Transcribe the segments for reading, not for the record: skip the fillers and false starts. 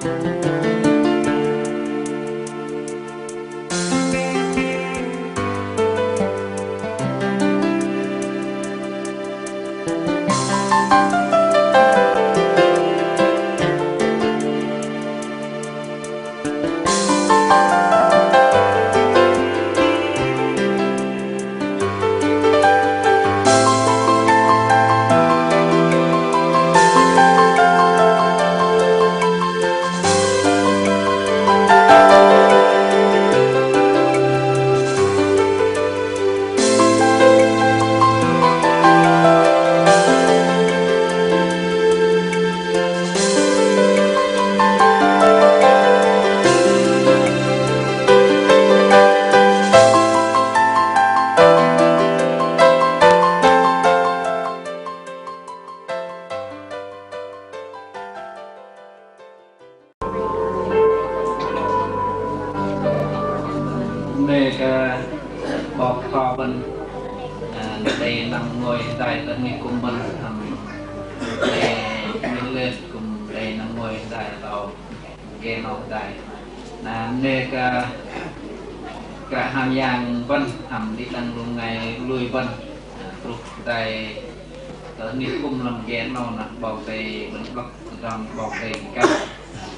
Nè cái bọc kho bên đây nằm ngồi tại tận nghị cùng mình đây mình lên cùng đây nằm ngồi tại tàu ghe nọ tại là nè cả hàm yang vân hàm đi tăng luôn ngày lui vân lúc tại tận nghị cùng làm ghe nọ là bọc đây mình bọc trong bọc đây cắt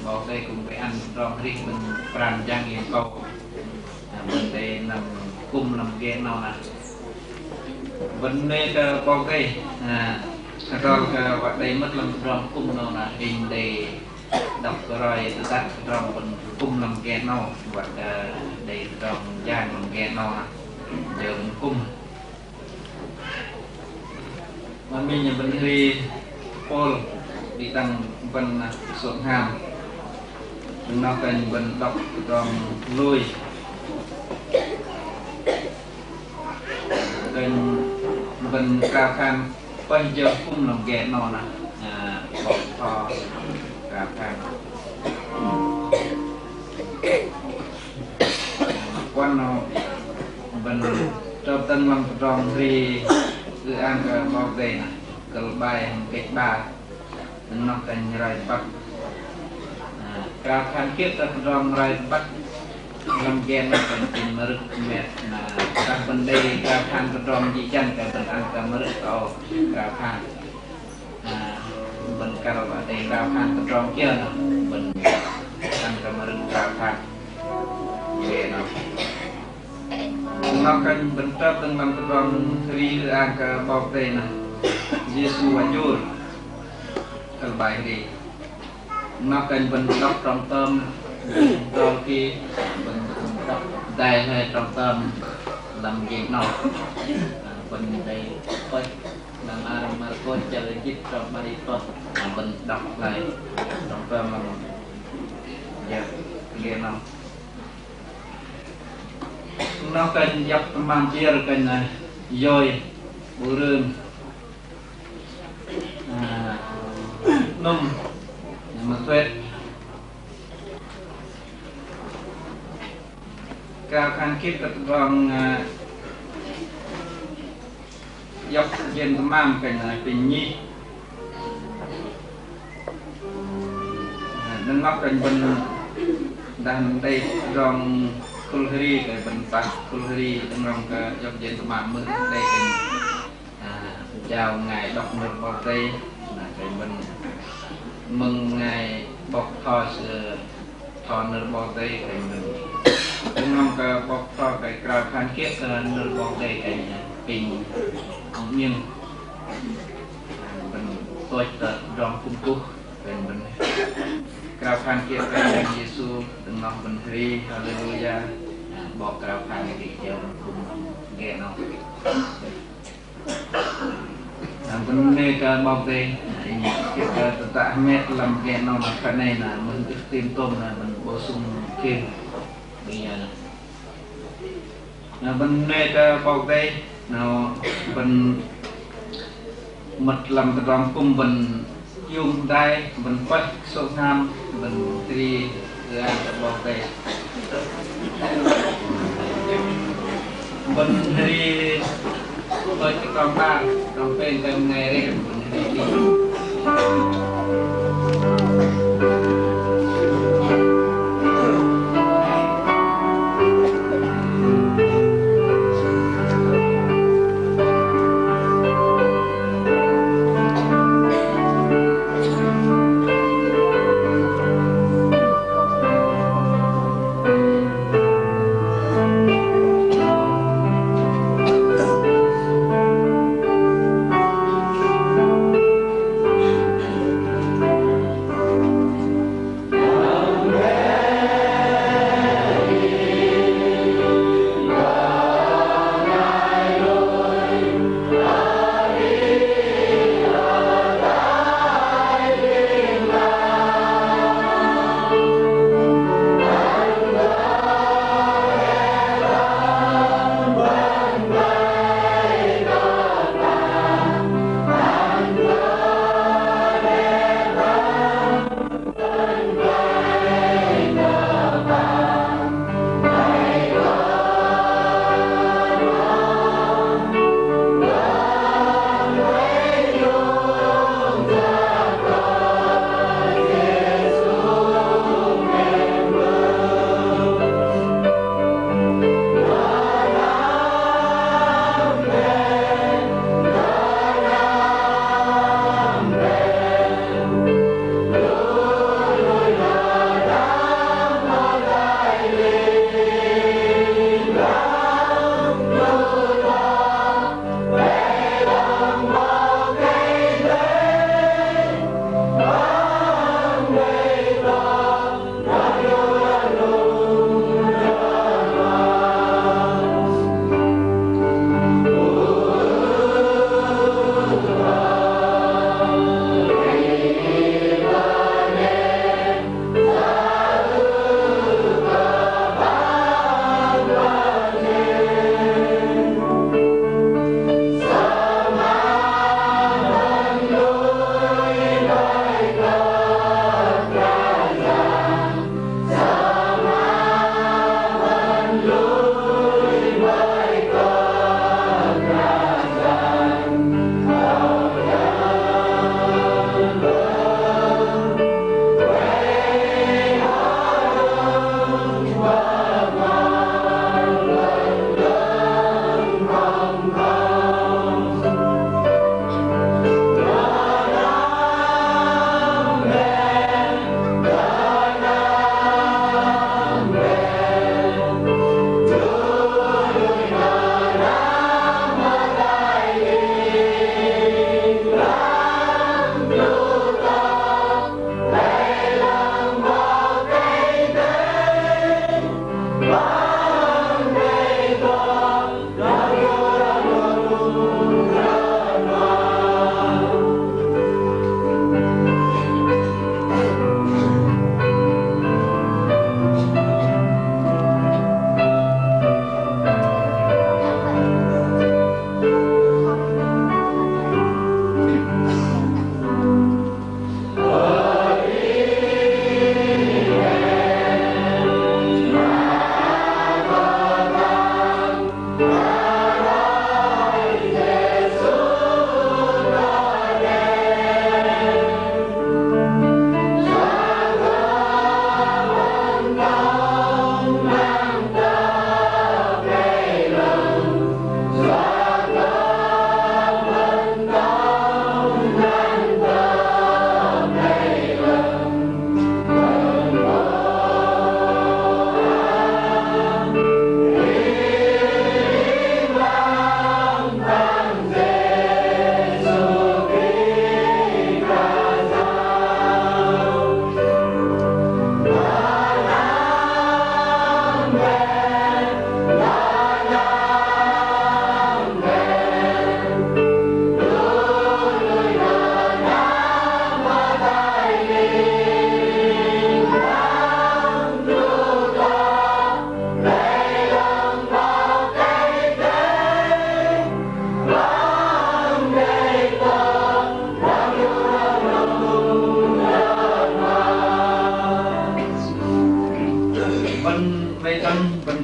bọc đây cùng với ăn trong riêng mình làm trang nghiên cầu vấn đề nằm cùng làm ghe nào nè vấn đề bao cái rồi cái đây mất làm rong cùng nào nè hình để đọc rồi tự tác rong mình cùng làm ghe nào và để rong trang làm ghe nào nè giờ mình cùng mà mình nhận vấn đề Paul đi tăng vấn xuống hàm nó cần vấn đọc rong lui dan ben kakan panjang kum làm ghé nọ nè bọc to kakan quan nó ben trong tân làm tròn thì cứ ăn cái bọc đây nè cái bài cái ba nó thành rai bắt kakan kita tròn rai bắt làm gen là cần tìm mực mẹ là các vấn đề các khăn trong di chân cái phần ăn cái mực to các khăn mình cái là để các khăn trong kia là mình ăn cái mực các khăn về nó cần mình chấp từng làm trong thì ăn cái bọc đây nè Giêsu Wanjur cái bài gì nó cần mình đọc trong tâm rồi khi mình đọc đây hay trong tâm làm việc nào mình đây coi làm mà coi chơi giúp trong bài tốt mình đọc lại trong tâm mà giờ nghe nào nó cần dập mang chia rồi cần này rồi bù rương nôm mà tuyệt cao khăn kiếp các con dọc trên tấm am cảnh là tình nhi nâng ngóc cảnh bên đang đây rong kulhri cái bên tắc kulhri trong rong cái dọc trên tấm am mới đây cảnh chào ngài đọc một bao tây là cái bên mừng ngài bọc thò sữa thò nửa bao tây cái bên trong cái bọc to cái cào khăn kiếp nửa bọc đây cái bình nhưng mình tôi tự rong cung cú bên bên cào khăn kiếp cái Giêsu từng lòng bình thi Hallelujah bọc cào khăn cái kiểu cùng nghe nó bên này cái bọc đây cái tạ mét làm nghe nó là cái này là mình cái tim tôm là mình bổ sung kim bây giờ bên này cái bọc đây nào bên mật làm cái rong cung bên dùng đây bên quách số nam bên tri ra cái bọc đây bên tri tôi cái con ba con bên cái ngày đây bên tri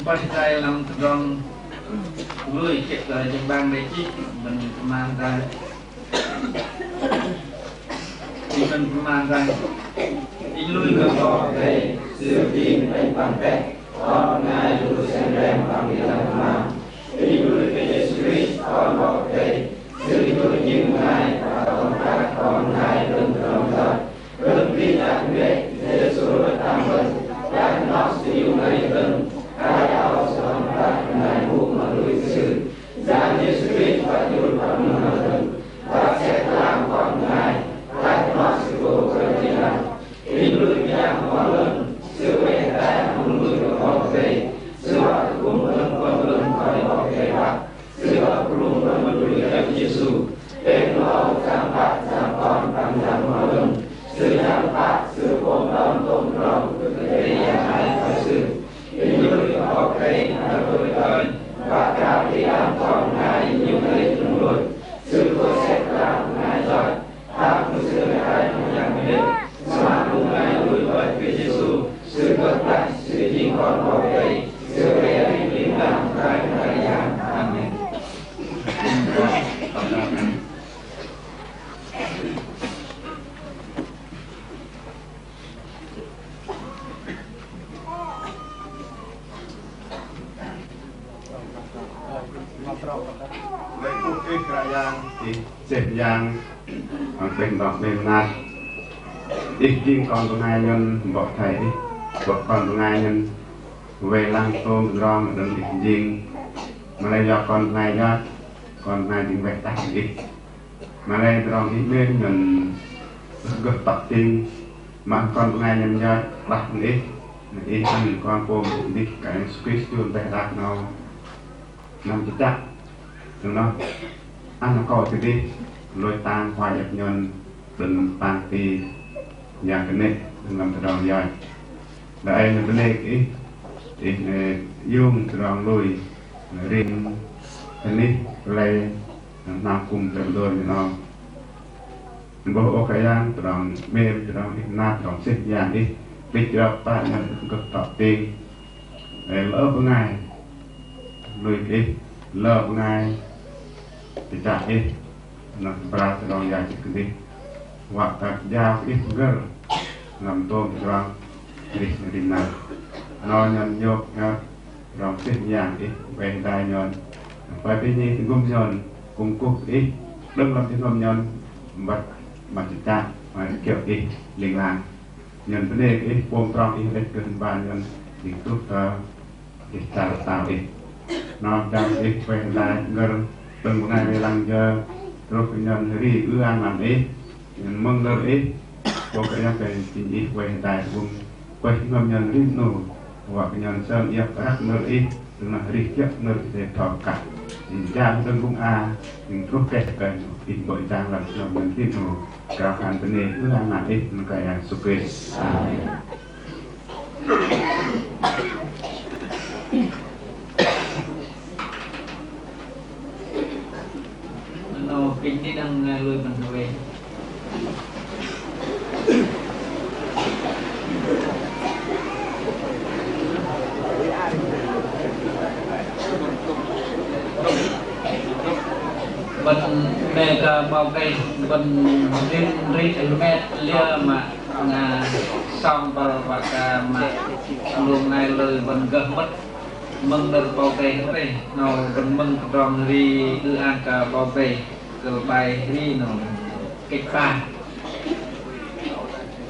quay tay làm rong lùi chạy lại trong bang đây chứ mình mang ra thì mình mang ra đi lùi cơ bỏ về siêu tin đánh bằng cách con ngài lùi xem rèm bằng đi làm mà đi lùi về Giêsu Christ con bỏ về siêu lùi những ngài và con ngài đừng rong ra đừng đi lạc về Giêsu tam vật đã nó siêu ngài đừng ai áo son ta ngài buộc mà lùi sự giá Giêsu Christ và lùi bằng mà đừng và sẽ làm con ngài lại nó sự vô cơ thì là đi lùi nhang hóa lần sự về ta không lùi được bỏ về sự họ cũng lần con lần khỏi bỏ về bạc sự họ cũng lần lùi theo Giêsu để nó giảm bạc giảm con bằng giảm hóa lần sự giảm bạc sự ôm đón tôm rong để giảm hại khỏi sự đi lùi bỏ về là lùi ơn và cả thì làm con ngài nhiều người từng lùi sự tôi sẽ làm ngài giỏi ta cũng sự ngài không nhận biết mà cũng ngài lùi bởi vì Giêsu sự ngược lại sự chỉ còn bỏ về sự về đi liên làm cái thời gian. Amen. Lấy quốc kích ra yang thì xếp yang bên đọc bên nát ít riêng con của ngài nhân bỏ thầy bỏ con của ngài nhân về lăng tôm rong đừng ít riêng mà lấy do con ngài do con ngài tiếng về tắt ít mà lấy rong ít bên nhân gấp tập tin mà con của ngài nhân do đặt ít ăn con cô đi cái squeeze chuồn về đặt nó nằm chết chắc đừng nói ăn nó coi thì đi lôi tan khoa dập nhân đừng tan thì nhà cái này đừng làm cái đòn dài đây là cái này thì dùng cái đòn lùi riêng cái này lấy làm cùng cái đôi nó bố ok anh cái đòn mềm cái đòn nát đòn xếp dạng đi bây giờ ta nhận cực tập tiền để lỡ của ngài lùi cái lỡ của ngài thì trả ít nó berat dong ya jadi waktu jauh ger ngam tôm dong di nang nó nhân nhộp nhá dong xếp nhàng ít về tai nhon phải bên như thì gom nhon cùng cục ít đâm làm tiếng gom nhon bật mặt chả mà kiểu ít linh làng nhân vấn đề ít buông trong ít lên gần bàn nhân thì lúc ít tạo ít nó trong ít về tai gần từng một ngày về làm giờ rồi nhân thì ưa ăn làm ít nhân mong đợi ít có cái cái chính ít về tại vùng quay ngâm nhân ít nổ hoặc nhân sơn yếm các nơi ít tức là đi tiếp nơi để thọ cả thì cha dân cũng nhưng rút kẹt cái ít bội trang làm cho nhân ít nổ cao khăn tên này ưa ăn làm ít một cái sụp kê kinh đi đang lùi bằng về bên mẹ bao cây bên riêng mẹ lia mà xong và cả mà luôn ngay lời bên gần mất mừng được bao cây hết đây nào bên mừng tròn ri ư ăn cả bao cây cơ bài ri nó kịch bản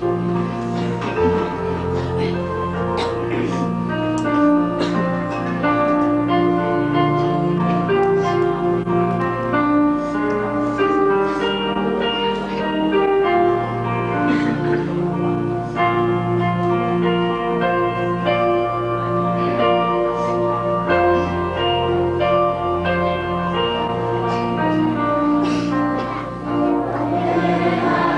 Hãy subscribe cho kênh Ghiền Mì Gõ để không bỏ lỡ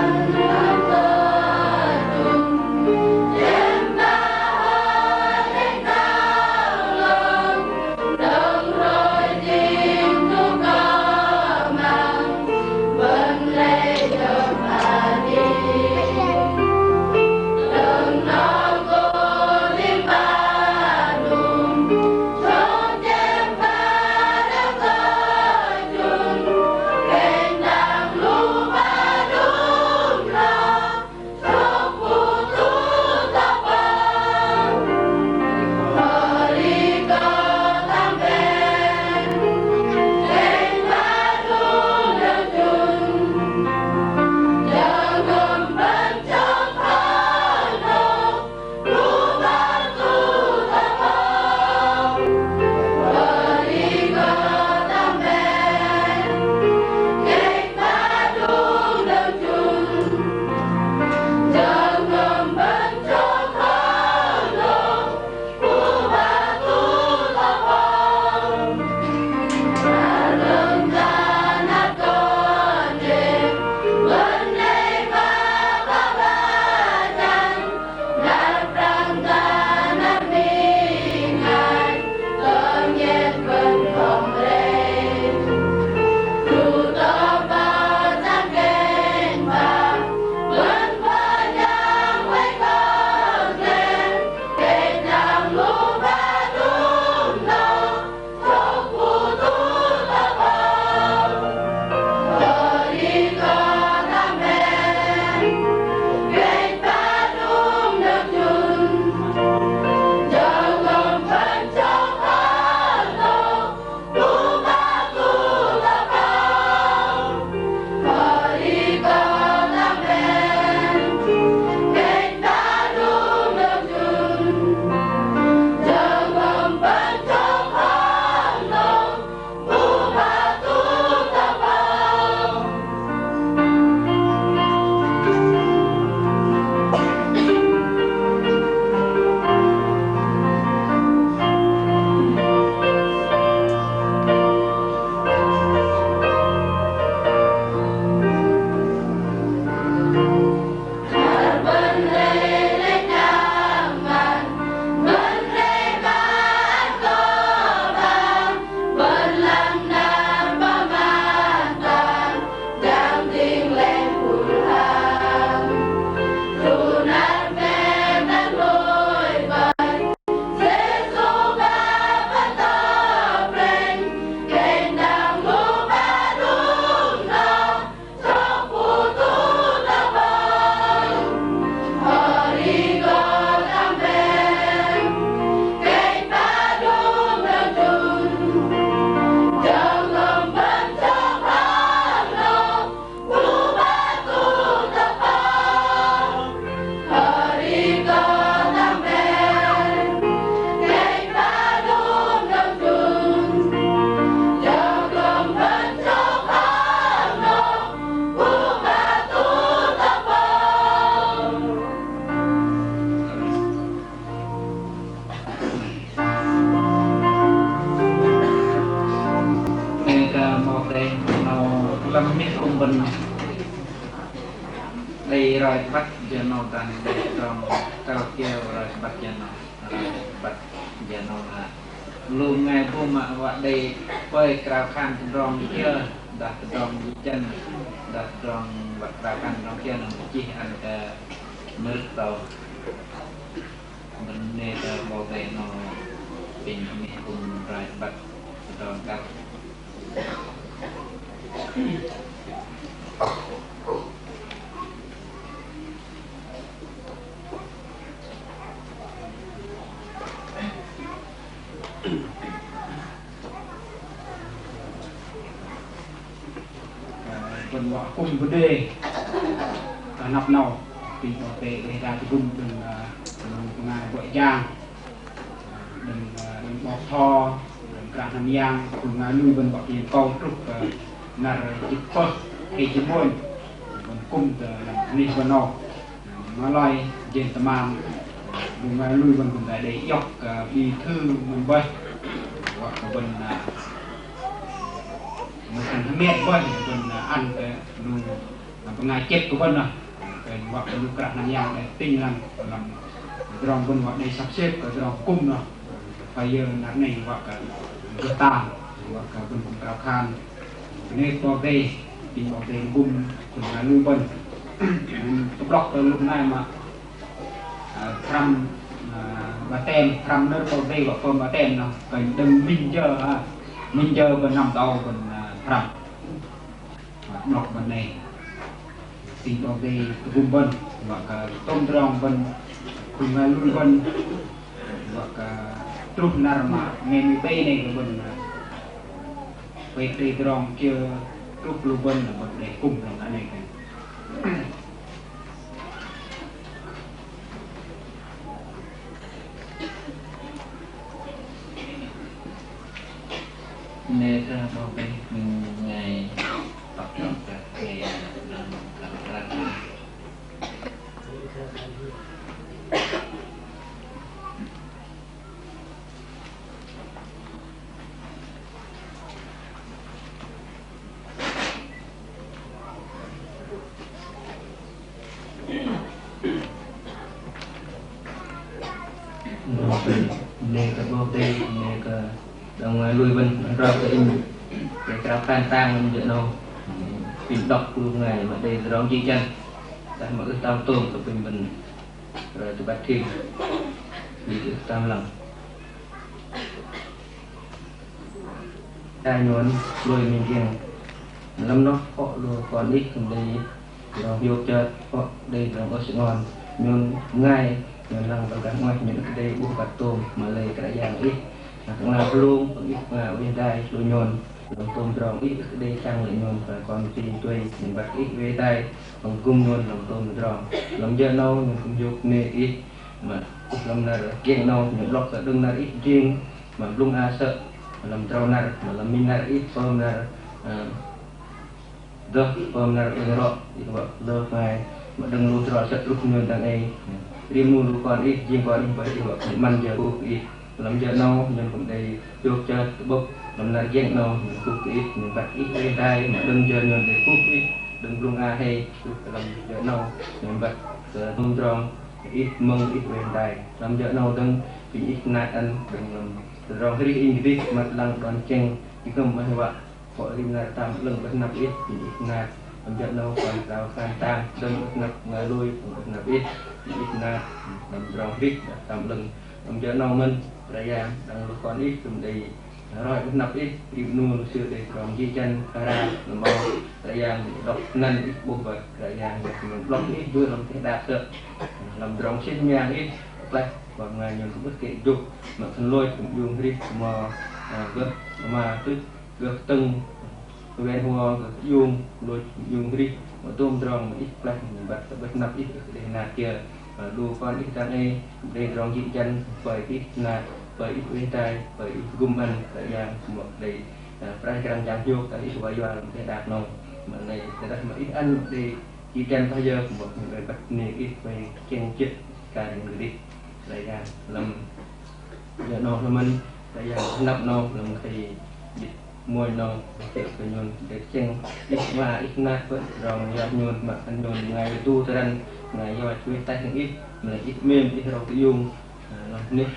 trong miếng cung bình đây rồi bắt giờ nó tan trong cao kêu rồi bắt giờ nó bắt giờ nó là luôn ngày hôm mà vợ đây quay cào khăn rong kia đặt rong chân đặt rong vật cào khăn rong kia là một chiếc ăn nước tàu mình nên bảo vệ nóเป็นมีคุณรายบัตรรองกับคนว่ากุ้งก็ได้นับเนาปีต่อไปได้ได้กุ้งเป็นงานบ่อยย่างđừng bọc thò cả năm giang cùng nuôi bên bọc tiền câu trúc nار chip phơ hay chip bôi còn cung từ nít bên nọ nó loay trên tầm am cùng nuôi bên cùng tại đây dọc đi thư mình bơi hoặc là bên mình thành miệt bơi bên ăn cái nuôi làm ngày chết của bên rồi hoặc là nuôi cả năm giang để tinh làm rong bên hoặc đây sắp xếp ở rong cung rồi bây giờ nát này hoặc cả cơ tàn hoặc cả bên cùng cao khan nên to về thì bảo vệ bùn cùng là nuôi bẩn tốc độ từ lúc này mà trăm và tem trăm nó to về và phần và tem nó phải đừng minh chờ bên nằm tàu bên trăm đọc bên này thì bảo vệ bùn bẩn và cả tôm rong bên cùng là nuôi bẩn và cả trục narma nghe như tây này của mình về tây tròn kia trục lưu vân là một để cùng làm cái này nên ra bao đây mình ngày tập trung cả ngày làm nè cái bao tê nè cái đồng lui bên ra cái cào tan tan mình vậy đâu pin đọc luôn ngày mà đây rong chi chân tại mà cái tao tôm của mình rồi tụi bác thiên đi được tam lần ai nhon lui mình kia lâm nó họ luôn còn ít còn đây rồi vô chơi họ đây là có sự ngon nhon ngay nhon lăng vào các ngoài những cái đây buộc bát tôm mà lấy cái dạng ít cũng là luôn ít là bên đây luôn nhon tôm rong ít cái đây trang lại nhon và còn thì tôi những bát ít về tay còn cung nhon làm tôm rong làm giờ nâu mình cũng vô nè ít mà làm là kiêng nâu những lọc ở đằng nào ít riêng mà lung sợ làm trâu nè mà làm min nè ít tôm nè dơ tôm nè ở đó thì các bạn dơ phải mà đừng lưu trò sợ lúc nhon đằng ấy riêng mua còn ít riêng còn ít vậy thì các bạn man giờ buộc ít làm giờ nâu nhưng cũng đây vô chơi bốc làm là giang nâu mình cúc ít mình bắt ít bên đây mà đừng giờ nhon để cúc ít đừng lung hay làm giờ nâu mình bắt tôm tròn ít mông ít bên đây làm giờ nâu đừng bị ít nát ăn đừng làm rong cái English mặt lăng đoàn chênh thì không phải vậy họ đi là tam lưng bất nạp ít bị ít nát làm giờ nâu còn rào khai tan đừng bất nạp người lui bất nạp ít bị ít nát làm rong ít tam lưng làm giờ nâu mình đại giang đang lúc còn ít cùng đi rồi bất nạp ít đi nuôi sự để còn di chân ra làm bao đại giang đọc năn ít buộc vật đại giang mình block ít vừa làm thế đạt được làm rong xích nhang ít lại và ngày nhiều cũng bất kể dục mà thân lôi cũng dùng đi mà gấp mà tức gấp từng ven hoa dùng lôi dùng đi mà tôm rong ít lại mình bắt bắt nạp ít để nạt kia đu con ít trang ấy để rong dị chân bởi ít nạt bởi ít bên tai bởi ít gum ăn tại nhà một đây prai càng giảm vô tại ít vài giờ để đạt nông mà này để đặt mà ít ăn để dị chân bao giờ một người bắt nề ít về chen chết cả người đi đại giang làm giờ nô là mình đại giang nắp nô làm thì mùi nồng để phải nhôn để chênh ít mà ít nát vẫn rong nhạt nhôn mà ăn nhôn ngày tu ra đan ngày do chui tay những ít mà ít mềm ít rau tự dùng nó nít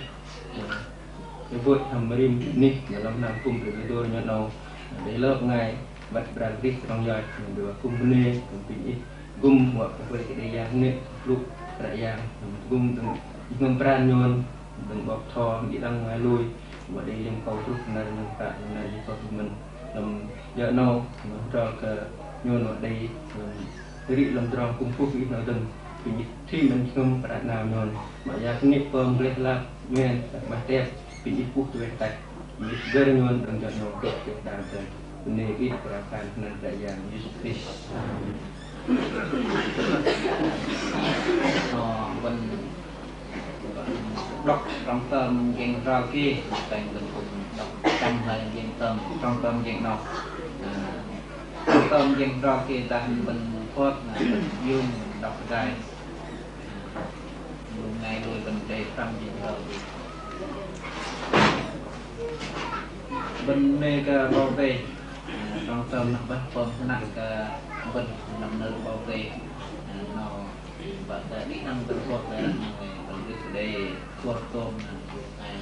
cái vội thầm rim nít mà làm nào cùng từ cái tôi nhọn đầu để lớp ngày bật ra đi trong dài mình được cùng nê cùng pin ít gum hoặc cái cái giang nít lúc đại giang gum từng ngâm pran nhôn từng bọc thò bị đăng ngoài lui và đi liên cầu lúc này những tại này có mình làm giờ nâu cho cái nhôn ở đây cái làm tròn cùng phúc ít nói từng thì mình ngâm pran nào nhôn mà ra cái nếp bơm lên là nguyên mà tép bị ít phúc về tay bị gây nhôn từng giờ nhôn cực cực đàn chân nên ít perasaan nên đại giang justis bên đọc trong tôm gen rau kia thành bên cùng đọc trong hơi gen tôm trong tôm gen nọ trong tôm gen rau kia ta bên phốt là bên dương đọc dài luôn ngày đuôi bên đây trong gen rau bên này cái bao tây trong tôm nó bắt phơm nặng cái bên nằm nơi bao tây nó và cái đi năng bên phốt là đây phốt tôm này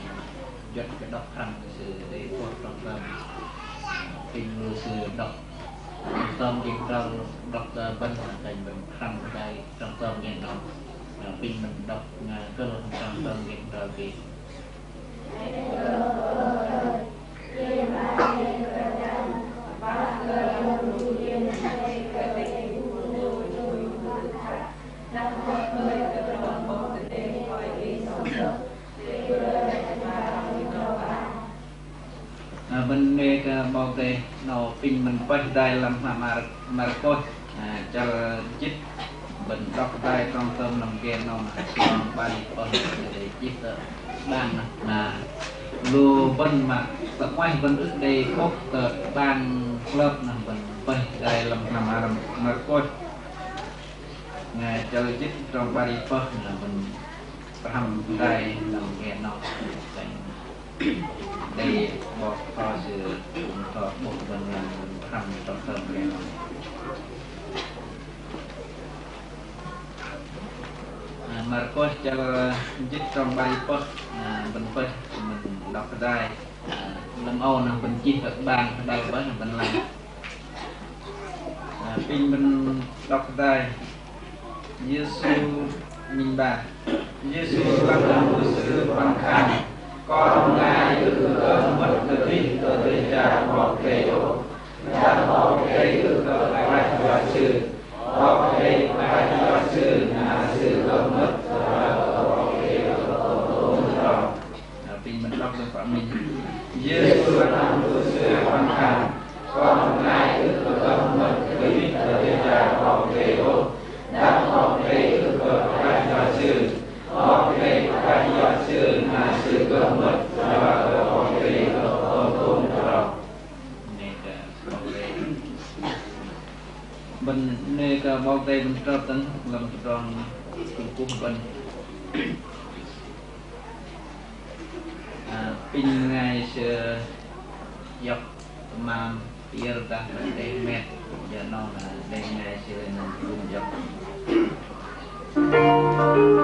giật cái đọc khăn sự đây phốt trong tôm pin lưu sự đọc tôm trên rau đọc bên là thành bên khăn đây trong tôm nghe nó pin mình đọc cơ trong tôm nghe rau kia bên đây cái bao tê nó pin mình quay đây làm mà coi cho chích mình đọc đây trong tôm làm ghen nó còn ba để chích ban là lưu bên mà tận quay bên ước đây có ban lớp nằm bên quay đây làm mà coi ngày cho chích trong ba là mình làm đây làm ghen nó đây bọc kho sự cũng có một phần làm làm trong tôm ghen Marcos cho chích trong ba bên phơi mình đọc đây làm ô nè bên chi thật bàn đây với bên làm pin bên đọc đây Giêsu minh bà Giêsu làm sự bằng khăn con ngài ở mất tự tin tự trả bỏ cây đổ đã bỏ cây ở lại và sự bỏ cây lại và sự là sự không mất pin mình đọc được phạm mình Giêsu làm sự bằng khăn con ngài ở mất tự tin tự trả bỏ cây đổ đã bỏ cây ở lại và sự bỏ cây lại và sự là sự không mất bên nơi cái bao tây bên trong tấn làm tròn cùng bên pin ngày sẽ dọc mà giờ ta để mẹ giờ nó là đây ngày sẽ làm cùng dọc Yeah.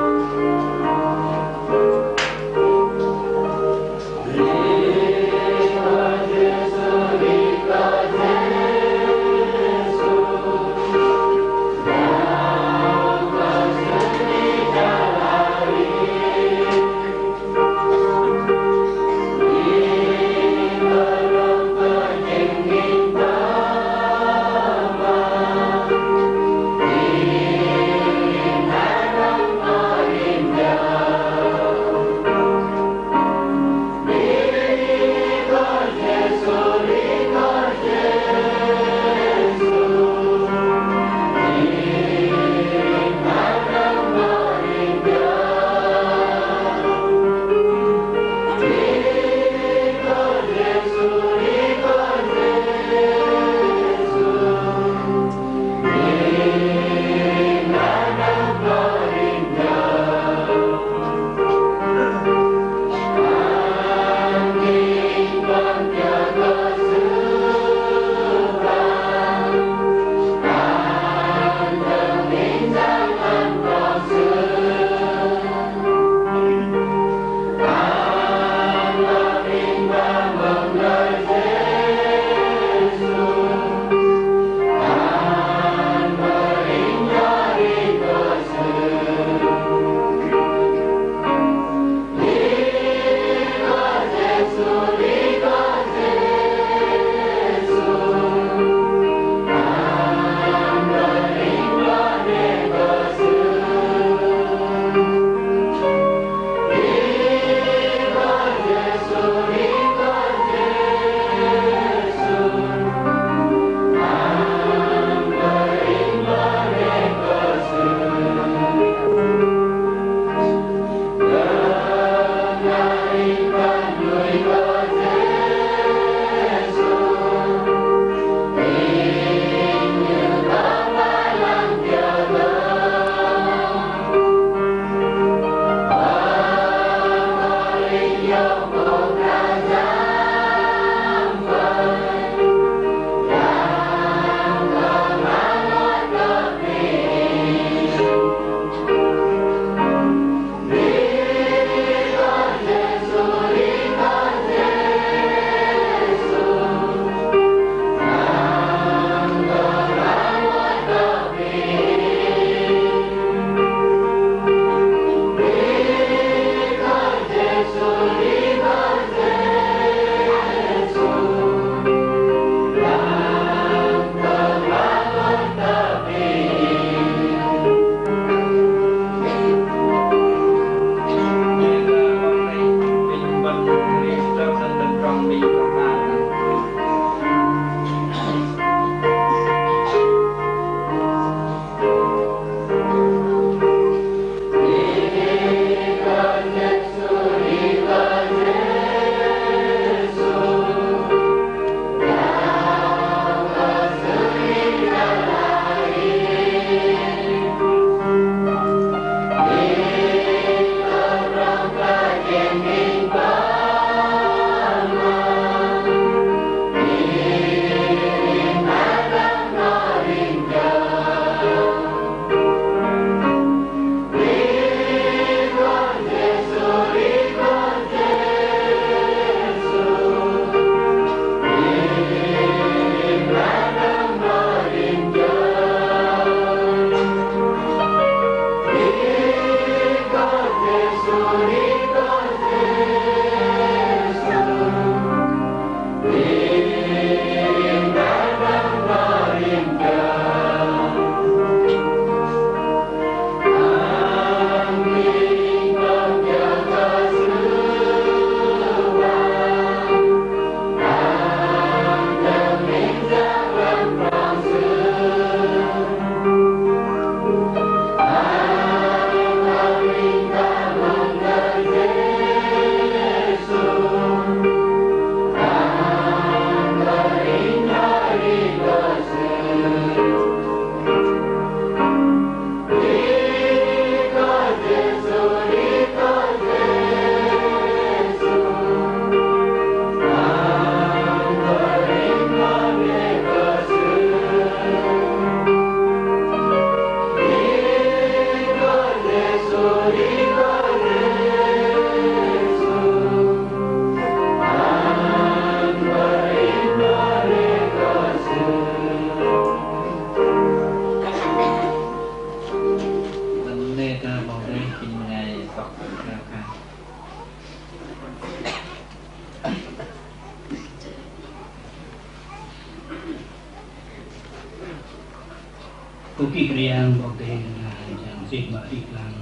Kopi kriang bokte yang sih mbak iklan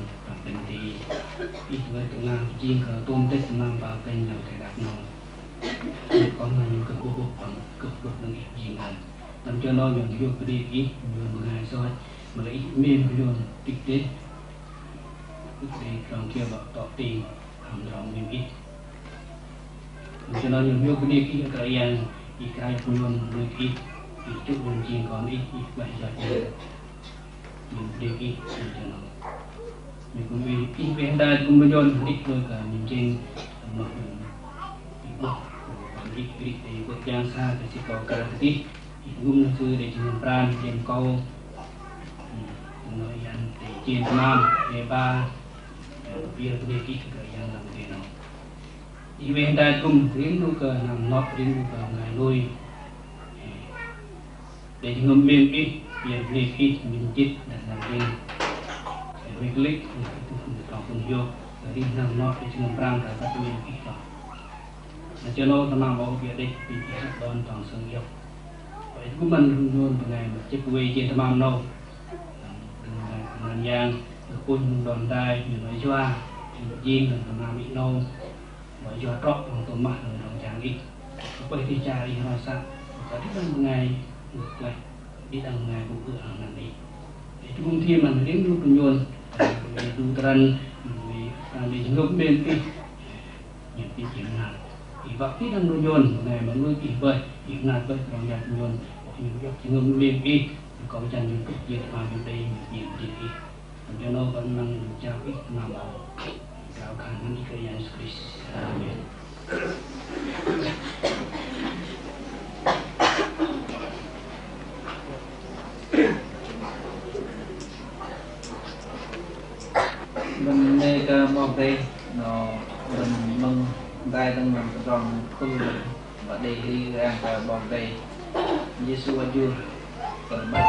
penting ít với tụi nam chiên cờ tôm tết nam vào kênh nào thể đặt nào có mà những cái bộ bằng cực cực năng gì này làm cho nó dùng vô cái đi ít nhiều một ngày rồi mà lấy miên vô tích tế tích tế trong kia bảo tỏ tiền hàm rộng miên ít làm cho nó dùng vô cái đi ít cái yên ít cái luôn đôi ít ít chút luôn chiên còn ít ít vậy rồi mình đi ít cho nó mình cũng vì ít về đây cũng bây giờ ít thôi cả mình trên một ít bọc còn ít thì quốc gia xa thì sẽ có cả cái ít gum nó sư để trên pran trên câu nói rằng để trên nam để ba bia cái ít cái yang làm thế nào ít về đây cũng đến lúc nằm nót đến lúc ngày nuôi để ngâm miên ít bia bia ít mình chết đặt làm trên về clickต่อคนโยที่นำนอตที่นำปรางแต่ก็มีอีกต่อแต่เจ้าโน้ตนำบอกเบียดได้ปีที่สักตอนต่างสังเกตไปทุกมันโยนเป็นไงแบบเจ็บเวย์เจนทำมันโน้งานยางคุณโดนได้อยู่ในช่วงยิงหรือทำมาbị nâu bởi do trọ bằng tôm mặt rồi đồng chẳng ít có phải thì cha đi nói sao có thích một ngày ngược lại đi đằng ngày cũng cửa hàng này đi để chúng thiên mình đến lúc nhôn về tu trần về ngược bên cái những cái chuyện nào thì vợ tí đang nuôi nhôn này mà nuôi kỳ vơi việc nào vơi còn nhạt nhôn những cái ngược bên cái có chân những cái chuyện mà bên đây những chuyện gì cho nó vẫn năng trao ít nào bảo trao khả năng cái Yesus Kristus. Amen. Mình đây cái mọc đây nó mình mong tay tăng mình trong tu và đây đi ra cái mọc đây Giêsu Ayu còn bắt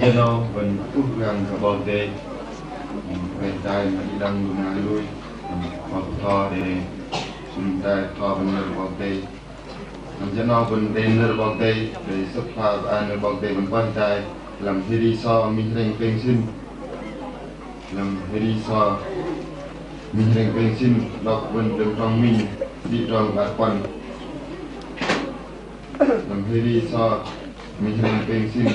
dân nó vẫn út rằng cả bao tê về trai mà đi đăng luôn ngay lui hoặc thò để chúng ta thò bên nơi bao tê dân nó vẫn đến nơi bao tê để xuất phát nơi bao tê vẫn quan trai làm thế đi so mình thành tên sinh làm thế đi so mình thành tên sinh đọc vẫn được trong mình đi trong bát quan làm thế đi so mình thành tên sinh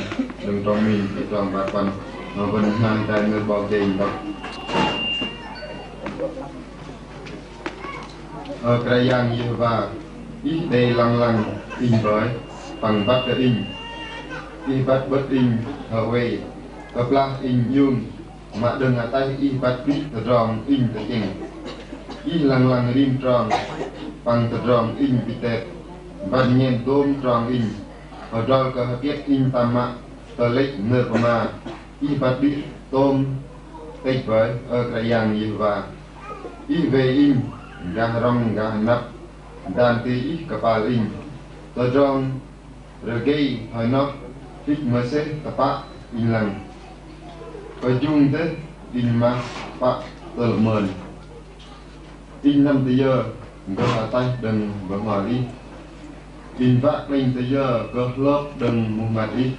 được trong mình đi trong bát quan nó vẫn mang tay nơi bao tê đọc ở cái yang như và ít đây lăng lăng in với bằng bắt cái in y bắt bất in ở về ở pla in yun mà đừng ở tay y bắt biết từ rong in từ chừng y lăng lăng rim tròn bằng từ rong in bị tệ bắt nhiên tôm tròn in ở đó có biết in tam mạ tờ lệch nợ mà y bắt biết tôm tách với ở cái yang như và y về in gà rong gà nắp đàn tí kapal in tờ rong rồi gây hỏi nó thích mà sẽ tập in lần và chung thế in mà bạ tờ mờn in năm tới giờ cơ hạ tay đừng vỡ ngỏ đi in vác lên tới giờ cơ lớp đừng mù mặt đi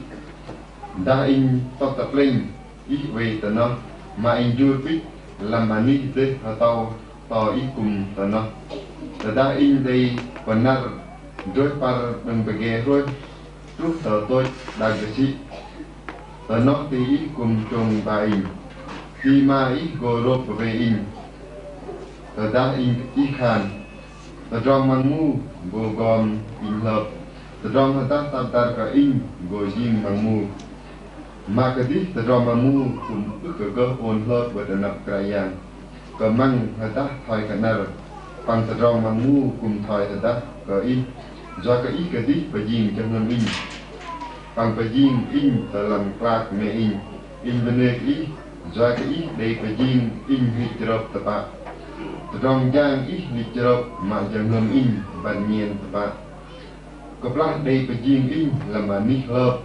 đã in tóc tập lên ít về tờ nó mà in chưa biết làm mà ní thế hà tàu tỏ ít cùng tờ nó tờ đã in đây còn nát rồi par đừng phải ghé rồi lúc tờ tôi đang cái gì tờ nó thì ít cùng trùng và in khi mà ít gồ rộp về in tờ đã in ít khàn tờ trong mang mu gồ gom in hợp tờ trong hạt tác tạm tạm cả in gồ riêng mang mu mà cái tí tờ trong mang mu cũng ức cơ ôn hợp với tờ nập cái yang cơ mang hạt tác thay cả nợ bằng tờ trong mang mu cùng thay hạt tác cả in do cái ít cái tí phải riêng cho nên in bằng phải riêng in tờ làm clark mẹ in bên này ít do cái ít đây phải riêng in hít rộp tập bạc trong giang ít hít rộp mà chẳng ngầm in bản nhiên tập bạc có plak đây phải riêng in là mà nít lợp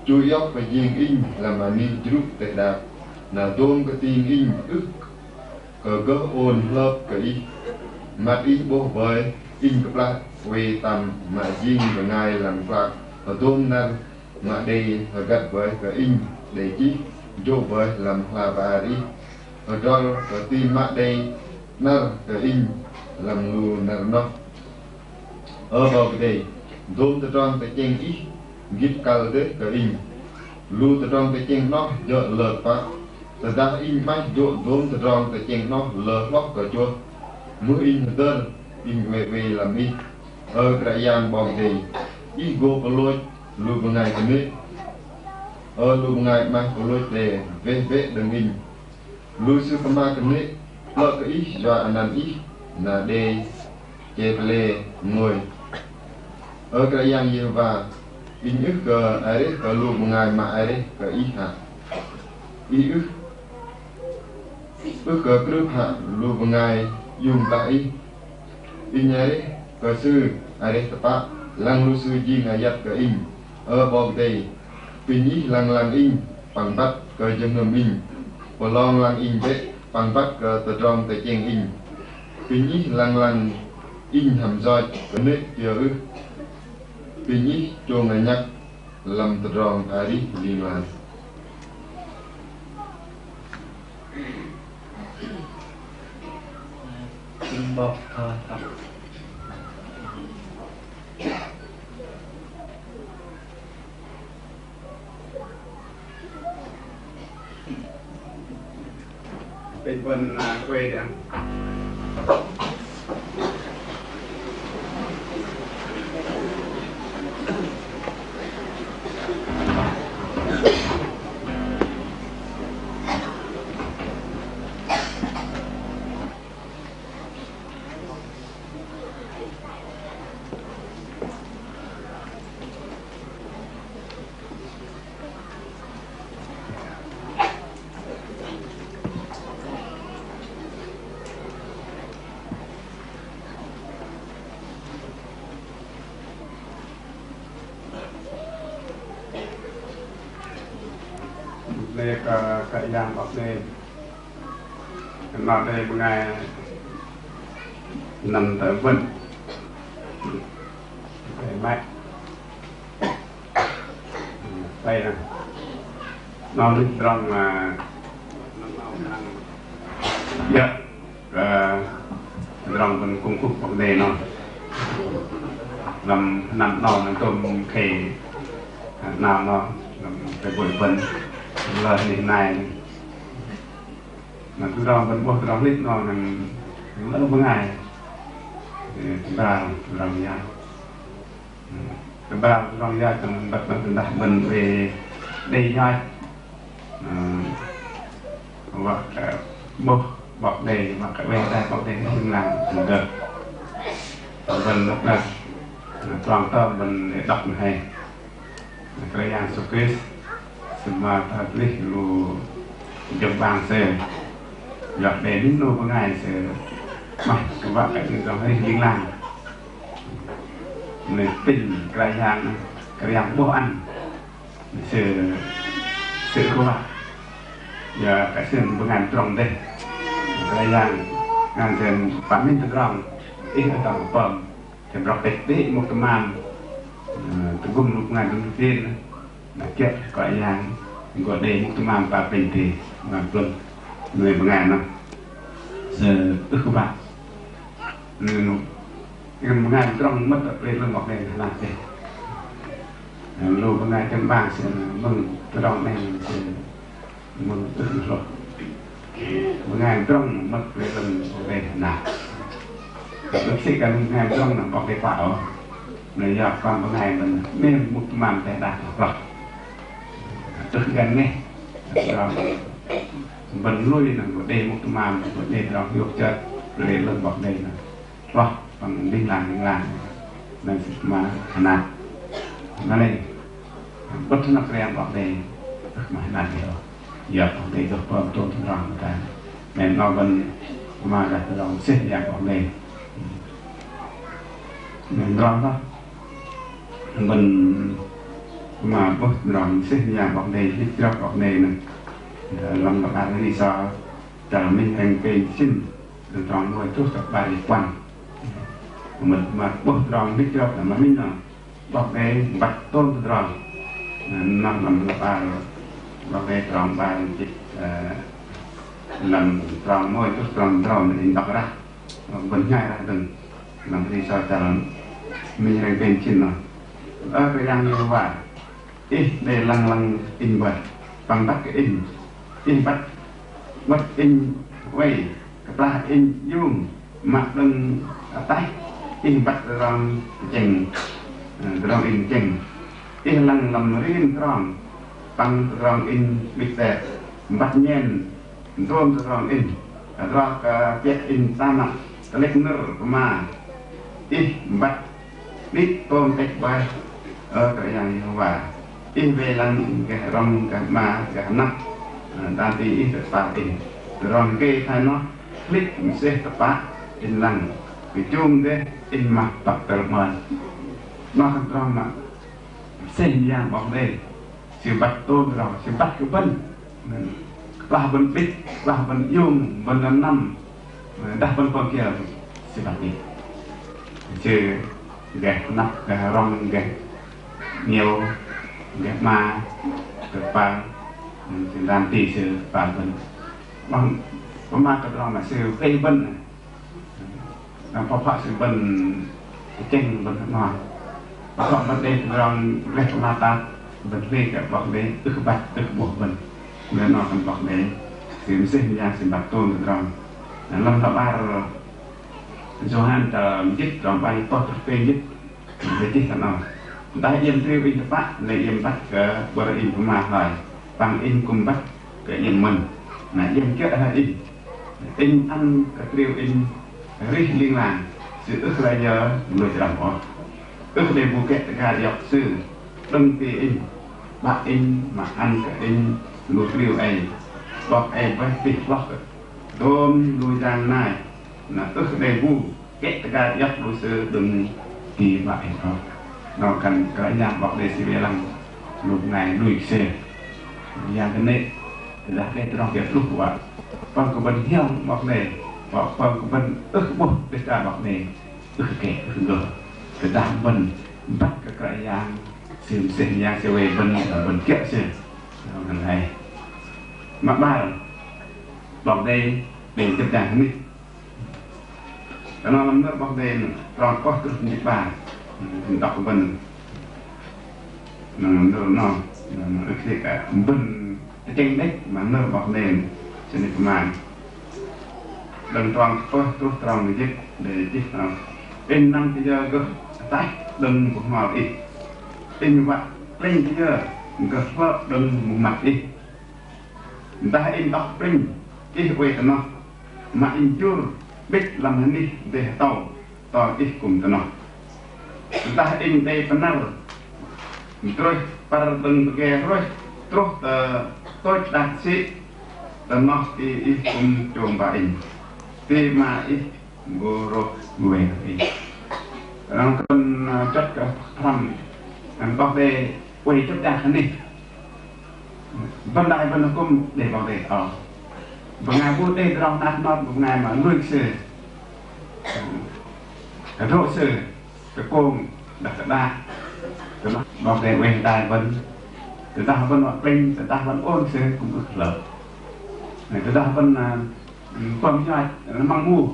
chui ốc phải riêng in là mà nít rút tệ đạp là tôm cái tin in ức cờ gỡ ôn lợp cái ít mặt ít bố với in cái plak về tầm mà riêng và ngài làm plak ở tôm năng mà đây là gặt với cái in để chi vô với làm hòa bà đi ở đó có tin mà đây nó cái in làm lù nó ở vào cái đây dồn từ trong cái chân ít gít cao tới cái in lù từ trong cái chân nó dỡ lợt quá từ đó in máy dồn từ trong cái chân nó lợt bóc cái chua mới in đơn in về làm in ở cái yang bong thì ít go có lôi lu ngày cái nước lu ngày mang có lôi để về đừng in lu sư có mang cái nước lỡ cái ít do anh ăn ít là để chè lê ngồi ở cái yang gì và in ức cái ấy cái lu ngày mà ấy cái ít hả ít ức cái nước hả lu ngày dùng lại in ấy cái sư ấy tập lang lu sư gì ngày giặt cái in ở bong đây pin ý lang in bằng bắt cái chân ngầm in và long lang in vậy bằng bắt cái từ trong cái chân in pin ý lang in hàm roi cái nước giờ pin ý cho ngày nhắc làm từ trong ai đi liền làm bọc tậpเป็นคนเวด đây cái giang bọc đây nó đây một ngày nằm tới vân để mạnh đây nè nó đi trong mà dạ trong phần cung cấp bọc đây nó làm nằm nó tôm khề nào nó cái buổi vân lời này mà cứ đo vẫn buộc đo lít nó là lỡ một ngày ba làm ra ba làm ra cần đặt đặt mình về đây thôi hoặc bốc bọc đầy mà cái bên đây bọc đầy không làm được mình lúc này toàn tâm mình để đọc này cái dạng số kết mà thật lý lu chụp bằng xe giọt để đến lô một ngày sẽ mặc các bạn phải được hay liên lạc này tình cái dạng bố ăn sự của bạn giờ cái sự một ngàn trồng đây cái dạng ngàn tiền bán minh thực lòng ít ở tầng phẩm thì đọc đấy một cái màn từ cùng lúc ngày đầu tiên là chết gọi là gọi đây một cái màn và bình thì mà tuần người một ngày nó giờ tức các bạn một ngày trong mất tập lên một ngày là gì lúc một ngày trong bảng sẽ mừng cái đó này sẽ mừng tức rồi một ngày trong mất lên một ngày là bác sĩ cần ngày trong là có cái bảo này giờ còn một ngày mình nên một màn để đạt rồi tức gần nghe vẫn nuôi là một đêm một màn một đêm đó hiệu chất để lần bọc đây là wow bằng đinh làng này mà nè nó này bất nó kèm bọc đây mà là điều giờ bọc đây được bơm tôn thân lòng người ta nên nó vẫn mà là lòng xếp dạng bọc đây mình rõ đó mình mà bất lòng xếp dạng bọc đây thích cho bọc đây này làm bậc anh đi sao trả mình thành cây xin được tròn nuôi thuốc tập bài quan mình mà bốc tròn biết chưa là mà mình là bọc cái bạch tôn tròn năm làm bài bọc cái tròn bài làm tròn nuôi thuốc tròn mình đọc ra vẫn ngay ra từng làm đi sao trả mình thành cây xin rồi ở cái đang như vậy ít để lăng in vật bằng bắt cái in bắt in quay là in dung mặt lưng tay in bắt làm chừng làm in chừng in lăng làm riêng tròn bằng làm in bịch đẹp bắt nhen rôm tròn in ra cái in sana lek nơ mà in bắt biết tôm tết bay ở cái dạng như vậy in về lăng cái rong cái mà cái nắp đàn thì ít phải in rồi cái thay nó click sẽ tập bát in lăng cái chung đấy in mặt tập tự mình nó không còn mà sinh ra bóng đây sự bắt tôn rồi sự bắt cái vân là vân biết là vân dùng vân năm đặt vân con kia sự bắt đi chứ ghé nắp ghé rong ghé nhiều ghé mà tập bát thì làm tỷ sự bản thân bằng mà cái đó là sự cây vân làm phá sự vân trên vân ngoài và họ vấn đề rằng về mà ta vấn đề cả bọn đấy ức bạch ức buộc vân nên nó còn bọn đấy thì sinh ra sự bạch tôn được rồi năm thứ ba rồi Johan tờ dứt rồi bay to phê dứt để chỉ là nào ta yên theo in bắt lấy yên bắt cái bờ in của mà hỏi bằng in cùng bắt cái nhìn mình là yên kết hay in ăn cái điều in riêng liên lạc sự ước là giờ người làm họ ước để bù kẹt cả dọc sư đăng ký in bạc in mà ăn cái in lúa điều ấy bọc ấy với việc lọc đôm lùi giang này là ước để bù kẹt cả dọc lúa sư đừng kỳ bạc đó nó cần cái nhà bọc để xí về lăng lúc này lùi xe nhà cái này là đây trong việc lúc của con của mình hiếu bọc này và con của mình ước bột để ra bọc này ước kẻ ước ngờ để ra mình bắt cái yang xem yang sẽ về mình kiệu xem lần này mà ba bọc đây để chấp nhận đi nó làm nước bọc đây còn có cực nhật bản đọc của mình nó cái cả bình trên đấy mà nó bọc nền cho nên mà đừng toàn có tốt tròn để chứ in năm bây giờ cơ tái đừng một màu đi in như vậy lên bây giờ cơ vợ đừng một mặt đi người ta in đọc lên cái quê của nó mà in chưa biết làm hình đi để tàu cái cùng tụi nó người ta in đây phần nào rồi para từng cái rồi terus tôi đặt sĩ dan nó i cùng chồng bà in tema i guru gue i orang kan chất cái thầm anh bác đây quay chất đạt này văn đại văn cung để bảo vệ ở và ngày vô đây trong đặt nó một ngày mà nuôi sư cái rộ sư cái cung đặt cái đa cái nó bảo vệ quay đại văn người ta vẫn hoạt linh, người ta vẫn ôn sẽ cũng cực lợi, người ta vẫn quan trọng nó mang ngu,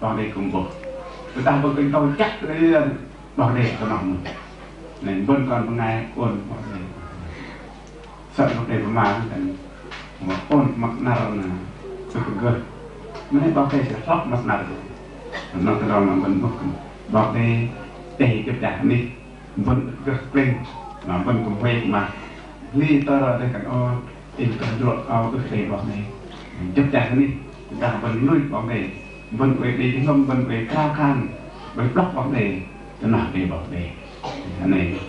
bảo đây cũng bộ, người ta vẫn kinh tôi chắc cái bảo đây có nòng, này vẫn còn một ngày ôn bảo đây, sợ bảo đây mà ôn mặc nào là cực cực, mấy bảo đây sẽ sót mặc nào, nó cái đó là vẫn bảo đây để cái trả đi, vẫn cực linh, nó vẫn cũng quay mà ly tơ rồi đây cả o in cần ruột ao cái thể bọc này chấp chặt đi cả vẫn nuôi bọc này vẫn về đi không vẫn về cao khan với block bọc này cho nó để bọc này này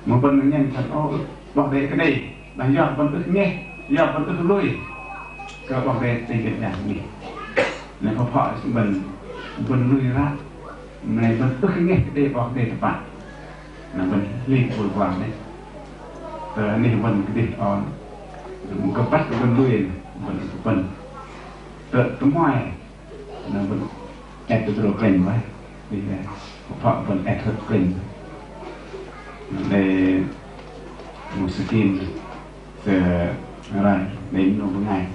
một phần nhân thật o bọc này cái này là do vẫn ức nghe do vẫn ức nuôi cái bọc này thì cái dạng gì này họ mình vẫn nuôi ra này vẫn ức nghe để bọc này các bạn là mình liên hồi quảng đấy này mình cái gì on cái bắt cái bên đuôi mình tự tấm hoài là mình ẹt từ đầu kềnh vậy thì họ vẫn ẹt thật kềnh để một skin sẽ rồi đến một ngày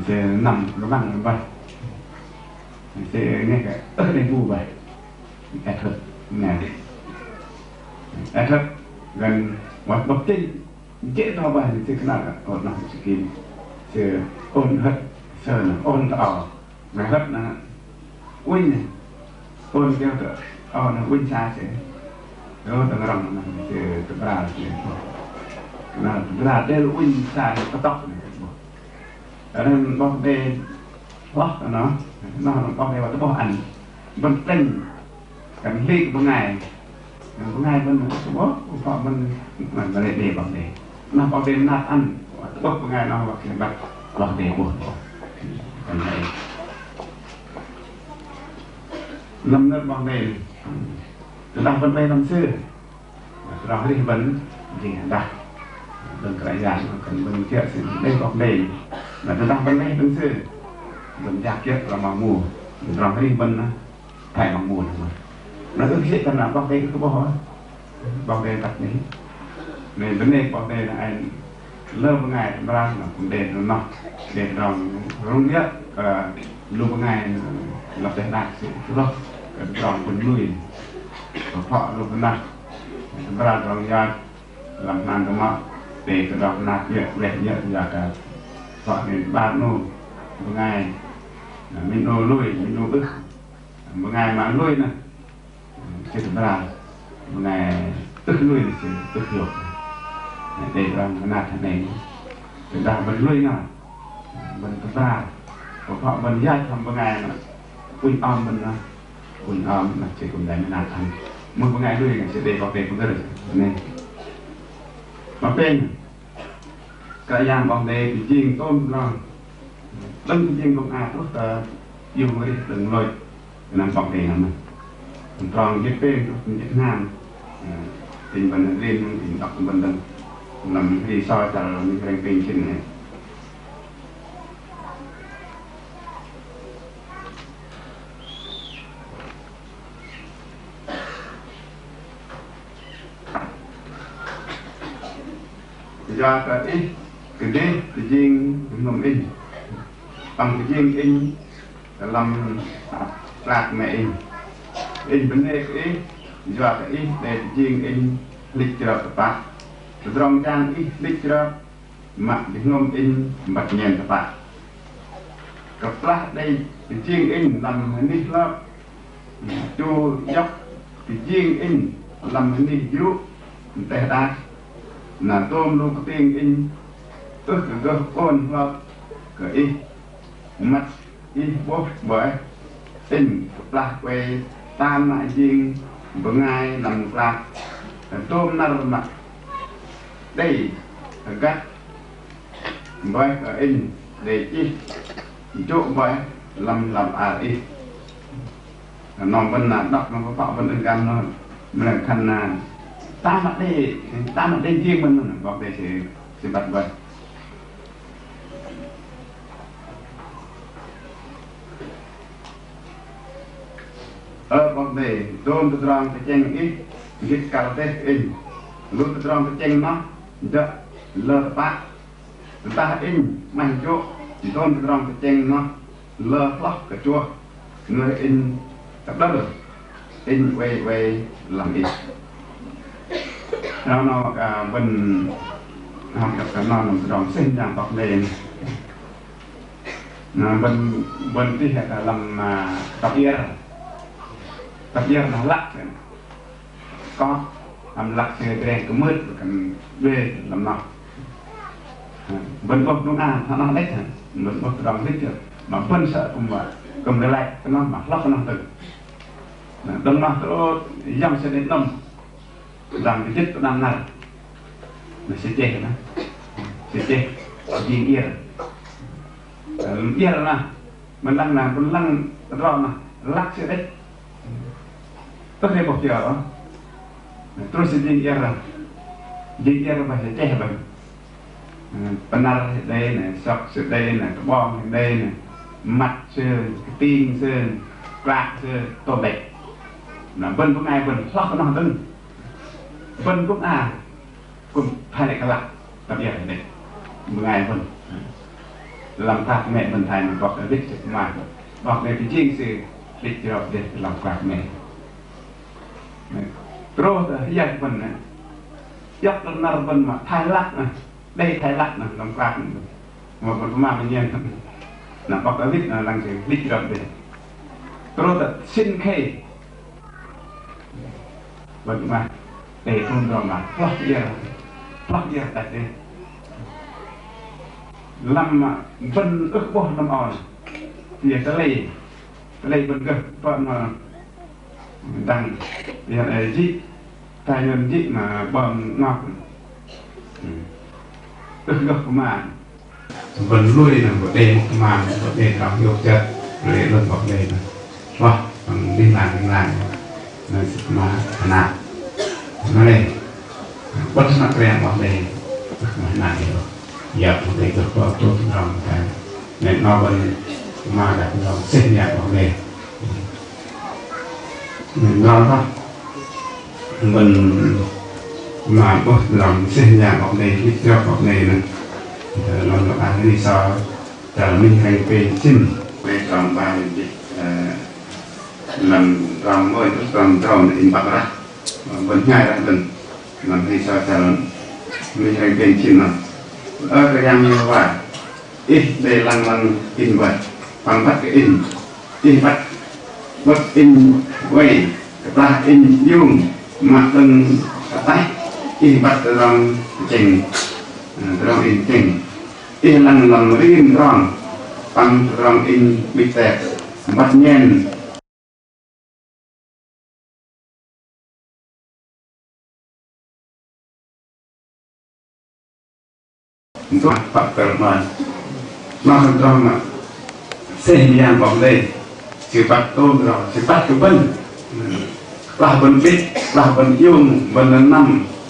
sẽ nằm nó bằng vậy sẽ nghe cái ớt lên vu vậy ẹt thật ngày ẹt thật gần hoặc bậc trên dễ to bài thì thế nào ở nằm skin sẽ ôn hết sờ ôn tỏ mà hết là win này ôn kêu tự nó win xa sẽ đó tầng rồng này thì tự ra là ra đây là win xa có tóc này ở đây bóc đây bóc nó bóc đây vào cái bóc ảnh vẫn tinh cảnh ly của ngày vẫn bóc họ mình để bằng để nó có bên nát ăn bóc của ngày nó hoặc là bật bằng để buồn còn này lâm nước bằng để từ đang vẫn bay năm xưa rồi thì vẫn gì đặt đừng cái dạng cần mình chuyện sự đây bằng để là từ đang vẫn bay năm xưa mình giặc kia là bằng mù rồi cái mình phải bằng mù nó cứ hiện cần làm bằng đây cứ bỏ bằng đây đặt đấy này vấn đề bằng đây là anh lơ một ngày ra là cũng để nó để rồng rung nhất luôn một ngày lập để đạt sự rồi rồng cũng nuôi họ luôn cái này ra rồng ra làm nan cái mọ để cái rồng nạt việc đẹp nhất là cả họ đến ba nô một ngày mình nô nuôi mình nô ức một ngày mà nuôi này sẽ được ra một ngày ức nuôi thì sẽ ức được để làm cái nạt thế này để làm mình nuôi nào mình có ra của họ mình dạy thầm một ngày mà quỳnh om là chỉ cùng đấy mình nạt thầm một ngày nuôi sẽ để bảo vệ cũng được này mà bên cái giang bảo vệ thì riêng tôm rồi đừng riêng công ai tốt dùng với đừng lôi làm bảo vệ mình còn viết bên viết nam thì mình riêng thì đọc mình đừng làm đi so cho mình thành pin trên này do cái đấy cái riêng ngầm in bằng cái riêng in làm lạc mẹ in vấn đề cái do cái để riêng in lịch trở tập bát trong trang lịch trở mặt cái ngầm in mặt nhện tập bát cái lạc đây cái riêng in làm hình đi lớp chu dốc cái riêng in làm hình đi dữ để đa là tôm luôn có tiền in tức là cơ con hoặc cái mắt bố bởi in là về tam lại riêng với ai làm là tôm nào mặt đây là các với in để chi chỗ với làm in nòng bên là đọc nó có bảo bên in gan nó là khăn là ta mặt đây riêng mìnhบอกđây thì bắt vậyบอกđây đôn tự tròn tự chênh ít ít cao tết in lúc tự tròn tự chênh nó đỡ lơ bát ta in mạnh chỗ đôn tự tròn tự chênh nó lơ lóc cả chua người in tập đất được in về làm ít nó bên học tập cái nó làm tròn sinh dạng bọc nền bênที่là làm tập yết là lắc có làm lắc thì đèn cứ mướt cần về làm nào bên bọc đúng nó đấy bên bọc tròn hết chưa mà phân sợ cùng vậy cầm cái lại cái nó mà lắc nó từ đâm nó tôi dòng sẽ đến nông làm cái chất đang này nó sẽ chết đó sẽ chết riêng yên là mình lăng làm mình lăng rõ mà lắc sẽ đấy tất nhiên một giờ đó tôi sẽ riêng yên là phải sẽ chết bệnh benar đây này sọc sẽ đây này bom đây này mặt sơn tim sơn quạt sơn tô bệt là bên của ai bên lắc nó từng vân cũng cùng hai lại cái lạc tập việc này một ngày vân làm tạc mẹ vân thầy mình bọc ở đích mà bọc này cái chiên sự đích cho để làm quạt mẹ rồi giờ vân này dốc lên nào vân mà thay lắc này đây thay lắc này làm quạt một mà mình nhìn là bọc ở đích là làm gì đích cho để rồi là xin khe vân mà để thôn rồi mà lắc giờ tại đây làm vân ức bò làm on thì cái lấy vân cơ vợ mà đằng thì là gì tài nhân gì mà bầm ngọc ức gốc mà vân lui là một đêm mà một đêm làm nhiều chất để lần một đêm wow đi làm mà nào nó đây bất mặt rèn vào đây này giờ một đây được có tốt lòng cái nên nó bên mà đặt lòng sinh nhạc vào đây mình lo đó mình mà có lòng sinh nhạc vào đây biết cho vào đây này nó ăn đi so là mình hay về chim về tròn ba mình làm tròn môi tròn tròn in bạc ra vẫn ngay ra mình làm thì sao cho mình hayเป็นชิ้นน่ะก็ยังมีว่าได้ลังอินไว้ฟังพัดก็อินพัดวัดอินไว้ปลาอินยุ่งมาตึงตายอินพัดรองเก่งรองอินเก่งลังรีนรองฟังรองอินบิดแตกบัดเย็นตัวปักเกิดมาตรงน่ะเส้นยางบอกเลยสิปักต้นเราสิปักคือบิ้ลปลาบนปิดปลาบนยุ่งบนน้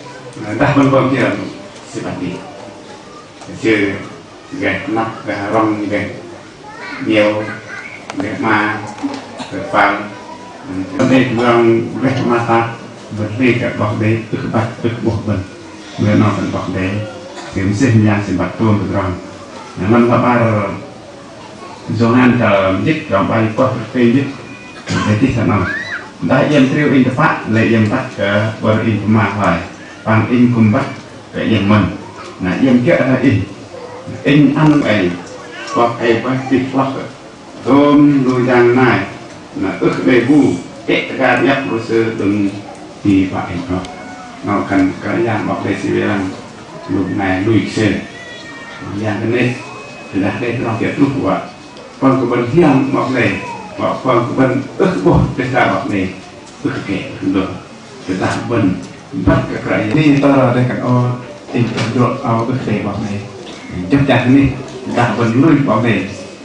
ำได้บนบ่อเกี่ยว seperti chưa gạch nắp rong gạch nhiều gạch ma gạch vàng đây rong gạch ma ta vật đây cả bọc đấy ức bạc ức buộc bẩn mưa nó vẫn bọc đấy kiếm sinh ra sẽ bạc tuôn được rong năm ba rồi Johan chờ dứt rong bay qua cây dứt để tí sao nào đã yên theo in phát lại yên bắt cả bờ in mà phải bằng in cùng bắt cái yên mình là yên kia là in ăn ấy hoặc ấy phải thịt hoặc tôm nuôi đàn này là ức đầy vu kết ra nhấp rồi sơ đừng thì phải nó cần cái dạng bọc đầy xì bèn lúc này lùi xe dạng cái này thì đã đây nó kết lúc của con của bên hiang bọc này bọc con của bên ức bột để ra bọc này ức kệ được để ra bên bắt cáiนี่ตลอดเลยกันเอาติดตัวเอาเสกบอกเลยจับจับนี่ด่าบนลุยบอกเลย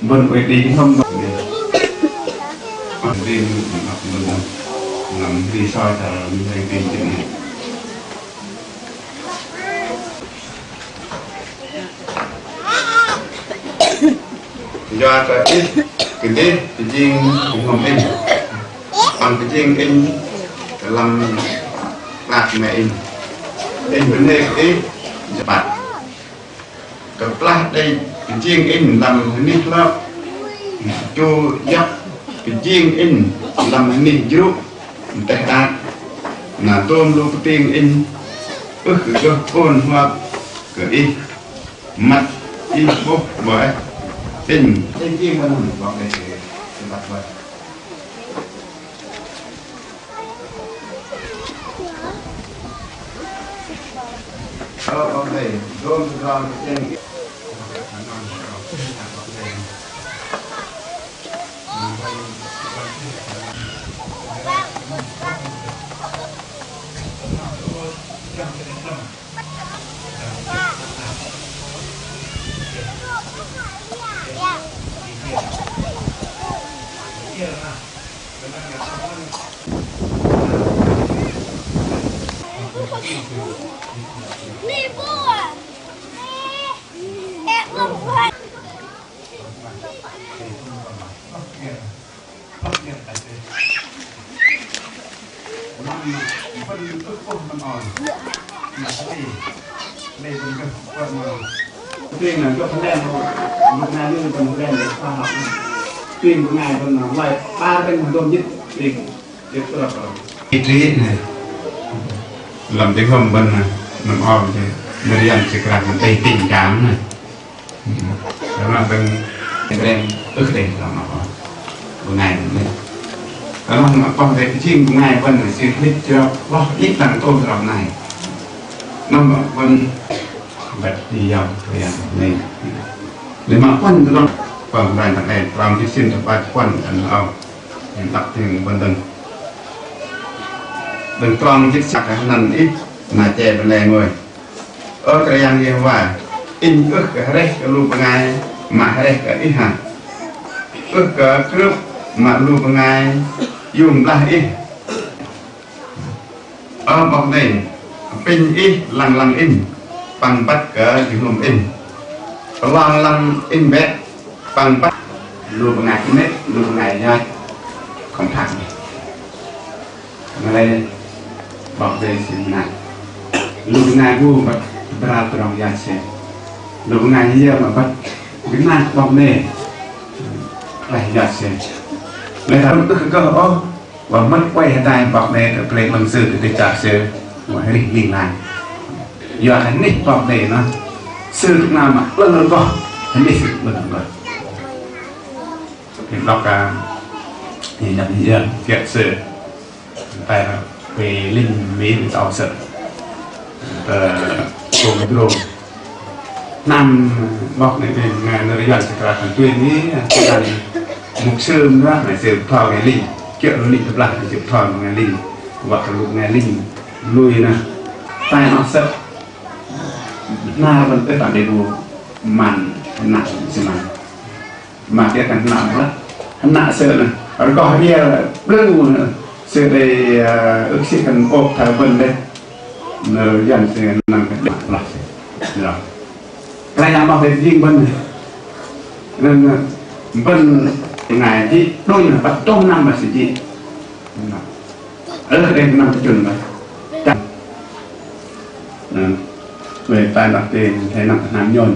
บนเวทีที่ห้องบอกเลย đi học mình làm đi soi thờ mình lên tiền chừng này do cái riêng cũng không in còn cái riêng in làm lạc mẹ in vấn đề cái bạn cái plat đây cái riêng in làm nít lớp cho dắt cái riêng in làm nít giúp tại đạt là tôm lô tiên in ước cái ôn hoặc cái in mặt in bốc bởi in trên riêng mà mìnhบอกđây thì đặt vậy ok tôm rồi trên Đi vô à? Em không phải. Tuyên là cho phần đen thôi, một ngày như phần đen để khoa học. Tuyên một ngày phần nào lại ba bên một đồn nhất thì được rồi. cái trí này làm tiếng hồng bên này làm om thì người dân sẽ làm một tay tình cảm này đó là bên đen ức đen là nó một ngày này đó là nó còn về cái chuyện của ngày bên này xin clip cho wow ít thằng tôi làm này nó mà bên bật đi dòng thời gian này để mà quân nó còn lại thằng này làm cái xin được ba quân anh ông đặt tiền bên đằng đừng con chiếc sạc nằm ít mà chè bên này ngồi ở cái yang kia và in ước cái đây cái lu ngày mà đây cái ít hả ước cái trước mà lu ngày dùng là ít ở bọc này pin ít lằng in bằng bắt cái dùng in lằng in bé bằng bắt lu ngày cái nét lu ngày nha không thẳng nàyบอกเลยสินะลูกนายกูแบบปราบตรองยาเสพลูกนายเยอะแบบวินาศบอกเนี่ยอะไรยาเสพเลยทำก็ว่ามันไว้ให้ได้บอกเนี่ยเพลงมันสื่อถึงจากเสือว่าให้ลิงลายอย่าให้นิดบอกเนี่ยนะสื่อทุกนามอ่ะเรื่องก็ให้นิดสื่อเรื่องก็เห็นบอกการนี่นับเยอะเกี่ยวสื่อแต่về linh mỹ bị tao sợ cùng đường năm bọc này về ngày nơi giờ sẽ là phần tuyên ý là mục sư đó phải sử thọ ngày linh kiểu linh tập lại sử thọ ngày linh hoặc là ngày linh lui nè tai nó sợ na vẫn tới bản đề đủ màn nặng xem mà cái thằng nặng đó hắn nặng sợ này ở có kia là blue nữa sự đây ước sĩ cần ốp thảo vân đây nơi dần sẽ nằm cái mặt là rồi cái nhà bảo vệ riêng bên nên bên ngày thì đôi là bắt trong năm mà sự gì ở đây năm chuẩn rồi chắc về tài đặt tiền hay nặng hàng nhồn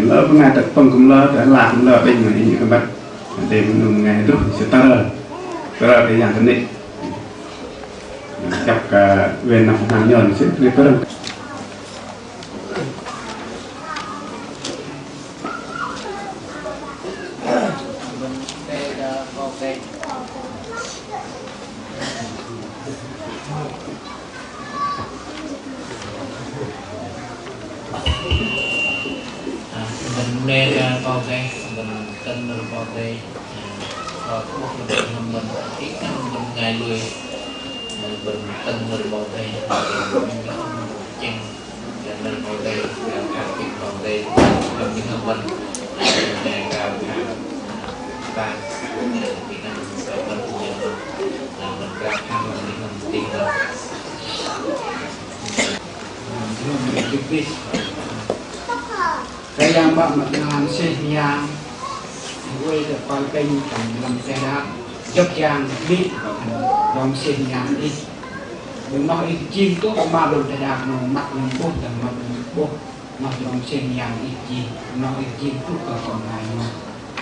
lỡ ngày tập phong cũng lỡ để làm lỡ bên này những các bạn để mình ngày lúc sẽ tơ cái dạng thân định chắc về nặng hàng nhồn sẽ rất là nên vào đây mình tin được vào đây và cũng là mình ít mình ngày lười mình tin được vào đây chân nên vào đây cả việc vào đây trong những hơn mình để cả ba thì năng sẽ vẫn nhiều mình ra tham là mình tin được mình được biết cái yang bạn mặt ngàn xe nhang quay được coi kênh cầm làm xe đạp dốc giang đi lòng xe nhang đi đừng nói chim tốt mà đồ xe đạp nó mặt mình bút là mặt mình bút mặt lòng xe nhang ít gì nói chim tốt cả còn này mà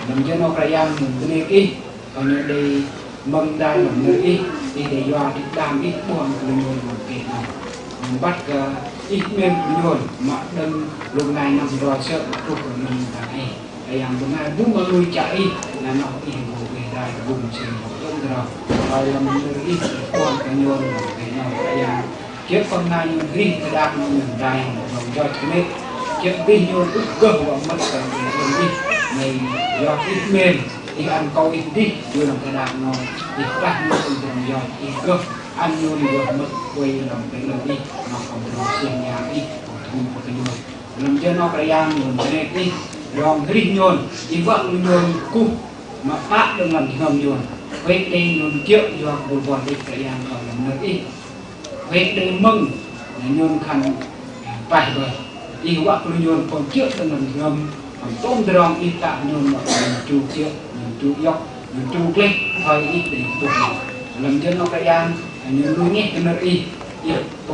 làm cho nó cái yang mình nên ít còn như đây mâm đai làm nơi ít đi để do đi đam ít buồn người một kệ này mình bắt ít men nhồi mà đâm lúc này nằm rồi sợ thuộc của mình là ai yang benar bung melalui chạy là nó ibu về đây bung trên một đông rồi rồi làm mình ít quan cái nhồi cái nào yang chiếc con này mình ghi cái đam mình đây lòng cho cái chiếc pin nhồi ức cơ của mất cái đi này do ít men thì ăn câu ít đi vừa làm cái đam nó thì bắt nó từ từ do ít cơ ăn nhồi vừa mất quay làm cái lần đi nó không được xem nhà đi không có cái nhồi làm cho nó cái yang mình cái đi rong cái nhồi thì vẫn nhồi cú mà phát đừng làm ngầm nhồi quay đây nhồi triệu do bồi bồi đi cái yang còn làm nữa ít quay đây mừng nhồi khăn phải rồi đi vẫn nhồi còn triệu đừng làm ngầm còn tôm rong ít tạm nhồi mà chu triệu chu dọc chu lên thôi ít để tụt làm cho nó cái yang nhồi nuôi nhét cái nó ít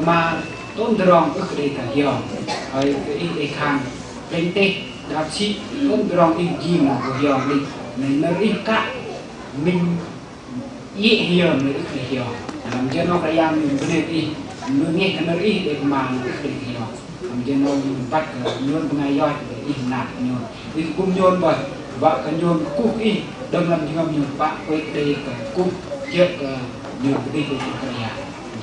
mà tôm rong ức đây cả hiểu rồi cái ít khang lên tê đạp sĩ tôm rong ít gì mà của hiểu mình nên nó ít cả mình dễ hiểu mới ức hiểu làm cho nó cái yang mình cái này đi nuôi nhét cái nó ít để mà ức để hiểu làm cho nó bắt nhôn ngày rồi để ít nạt nhôn thì cũng nhôn rồi vợ cái nhôn cúc ít đừng làm cho nhôn bạn quay đây cái cúc trước nhôn cái đi của cái nhà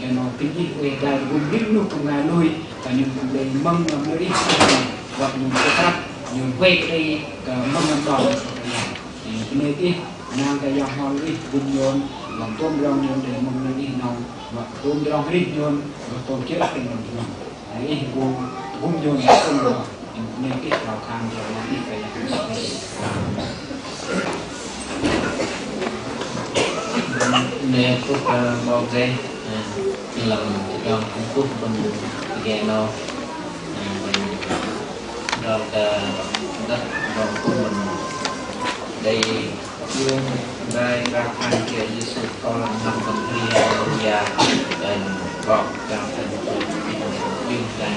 cho nó tính ít về đây cũng biết lúc cùng ngày lui và nhung đây măng làm nơi ít hoặc nhung cái khác nhung về đây măng làm đỏ thì nơi ít nàng cái dòng hoa ít cùng nhon làm tôm rong nhon để măng nơi ít nòng và tôm rong ít nhon và tôm chết thì mình nhon đấy cùng nhon tôm rong nên ít vào khang cho nó ít cái nè cũng bao giờ làm trong cung cấp bên ghé nó rồi đất rồi của mình đây dương đây ra khai kia như sự con làm năm phần thi và bọc trong thành dương này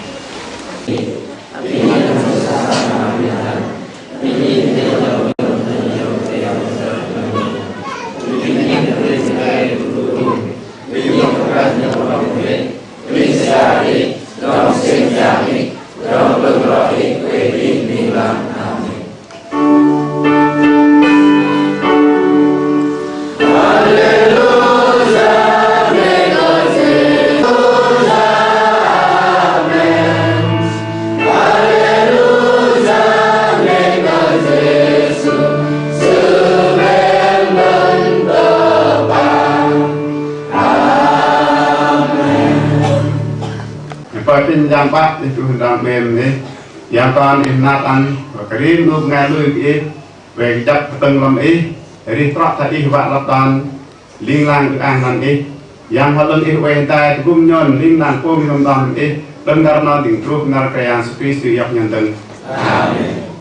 yang pak itu dalam ini yang kon inatan kerim lu ngalui ini về chấp từng làm ý đi trọt thay vạn lập đàn liên lang được an đàn ý yang họ lưng ý về tay cung nhon liên lang cung làm đàn ý dan karena dingkruh nar kayan Yesus Kristus yak nyanteng. Amin.